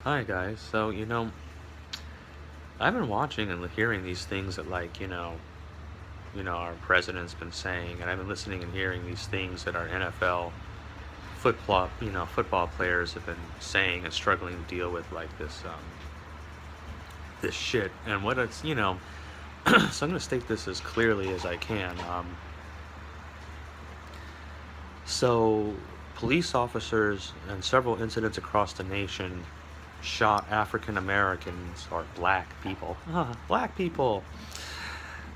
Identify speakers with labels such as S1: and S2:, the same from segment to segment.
S1: Hi guys. So, I've been watching and hearing these things that our president's been saying, and I've been listening and hearing these things that our NFL football players have been saying and struggling to deal with, like this shit. And what it's, so I'm going to state this as clearly as I can. So police officers and several incidents across the nation shot African Americans or black people,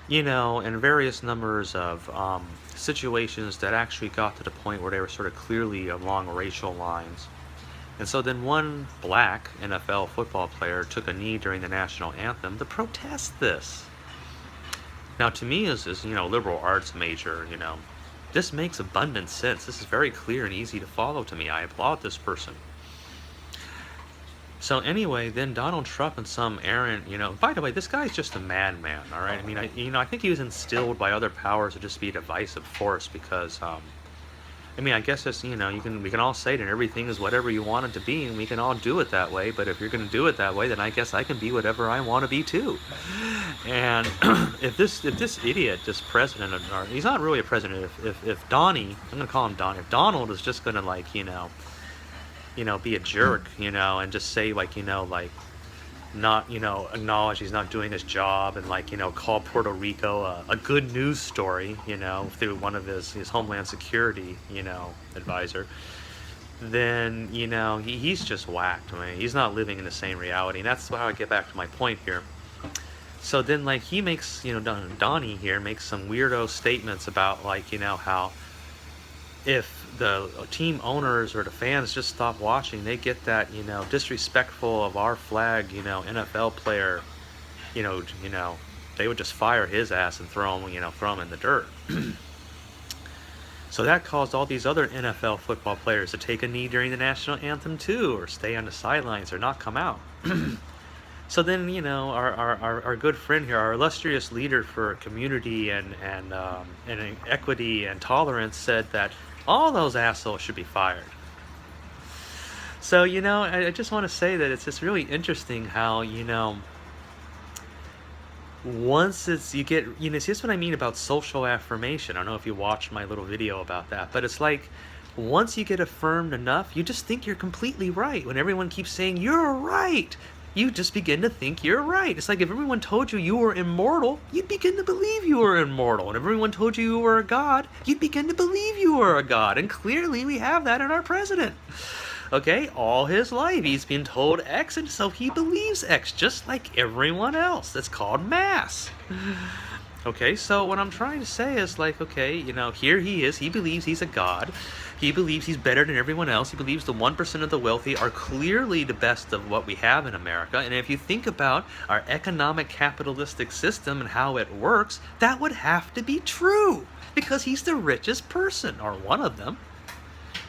S1: in various numbers of situations that actually got to the point where they were sort of clearly along racial lines. And so then one black NFL football player took a knee during the national anthem to protest this. Now, to me, as liberal arts major, this makes abundant sense. This is very clear and easy to follow to me. I applaud this person. So anyway, then Donald Trump and some errant, by the way, this guy's just a madman, all right? I mean, I think he was instilled by other powers to just be a divisive force because, I guess it's, we can all say that everything is whatever you want it to be, and we can all do it that way. But if you're going to do it that way, then I guess I can be whatever I want to be too. And if this idiot, this president, or he's not really a president, if Donnie, I'm going to call him Donnie, if Donald is just going to be a jerk, and just say not, acknowledge he's not doing his job and call Puerto Rico a good news story, through one of his Homeland Security, advisor, then, he's just whacked. I mean, he's not living in the same reality. And that's how I get back to my point here. So then, he makes, Donnie here makes some weirdo statements about, how if the team owners or the fans just stop watching, they get that, disrespectful of our flag, NFL player, they would just fire his ass and throw him in the dirt. So that caused all these other NFL football players to take a knee during the national anthem too, or stay on the sidelines or not come out. So then, our good friend here, our illustrious leader for community and equity and tolerance, said that all those assholes should be fired. So, I just want to say that it's just really interesting how, once you get, see, that's what I mean about social affirmation. I don't know if you watched my little video about that, but it's like, once you get affirmed enough, you just think you're completely right. When everyone keeps saying, you're right, you just begin to think you're right. It's like if everyone told you were immortal, you'd begin to believe you were immortal. And if everyone told you were a god, you'd begin to believe you were a god. And clearly we have that in our president. Okay, all his life he's been told X, and so he believes X, just like everyone else. That's called mass. Okay, so what I'm trying to say is okay, here he is. He believes he's a god. He believes he's better than everyone else. He believes the 1% of the wealthy are clearly the best of what we have in America. And if you think about our economic capitalistic system and how it works, that would have to be true because he's the richest person, or one of them.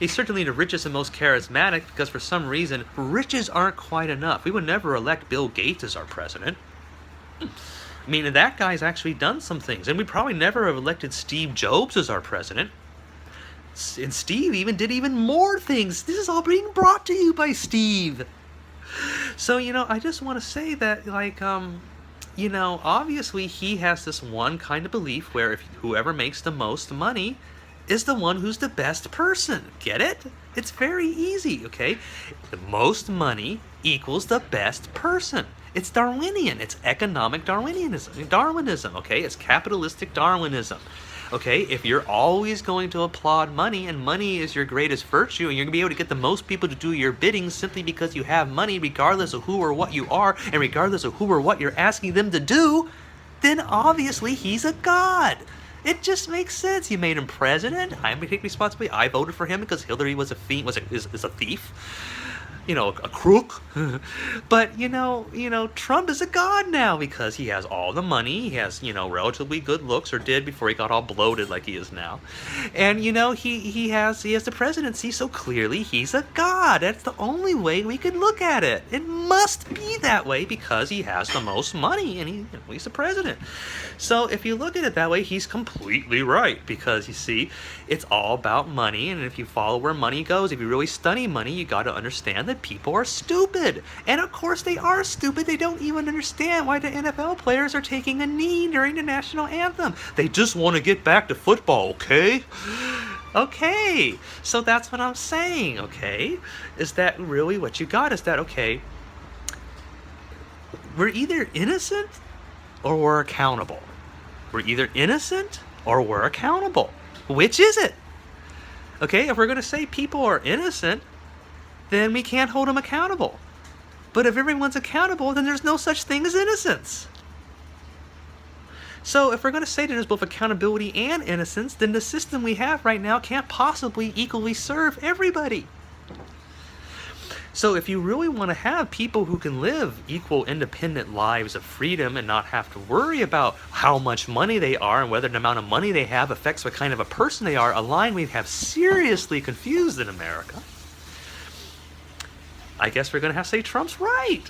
S1: He's certainly the richest and most charismatic because for some reason, riches aren't quite enough. We would never elect Bill Gates as our president. I mean, that guy's actually done some things. And we probably never have elected Steve Jobs as our president. And Steve even did even more things. This is all being brought to you by Steve. So, I just want to say that, obviously he has this one kind of belief where if whoever makes the most money is the one who's the best person. Get it? It's very easy, okay? The most money equals the best person. It's Darwinian. It's economic Darwinism, okay? It's capitalistic Darwinism. Okay, if you're always going to applaud money, and money is your greatest virtue, and you're going to be able to get the most people to do your bidding simply because you have money, regardless of who or what you are, and regardless of who or what you're asking them to do, then obviously he's a god. It just makes sense. You made him president. I'm going to take responsibility. I voted for him because Hillary was a thief. A crook. But, Trump is a god now because he has all the money. He has, relatively good looks, or did before he got all bloated like he is now. And, he has the presidency, so clearly he's a god. That's the only way we can look at it. It must be that way because he has the most money and he's the president. So if you look at it that way, he's completely right, because you see, it's all about money, and if you follow where money goes, if you really study money, you got to understand that people are stupid. And of course they are stupid. They don't even understand why the NFL players are taking a knee during the national anthem. They just want to get back to football, okay? Okay, so that's what I'm saying, okay? Is that really what you got? Is that, okay, we're either innocent or we're accountable. We're either innocent or we're accountable. Which is it? Okay, if we're going to say people are innocent, then we can't hold them accountable. But if everyone's accountable, then there's no such thing as innocence. So if we're going to say that there's both accountability and innocence, then the system we have right now can't possibly equally serve everybody. So if you really want to have people who can live equal, independent lives of freedom and not have to worry about how much money they are and whether the amount of money they have affects what kind of a person they are, a line we have seriously confused in America, I guess we're going to have to say Trump's right.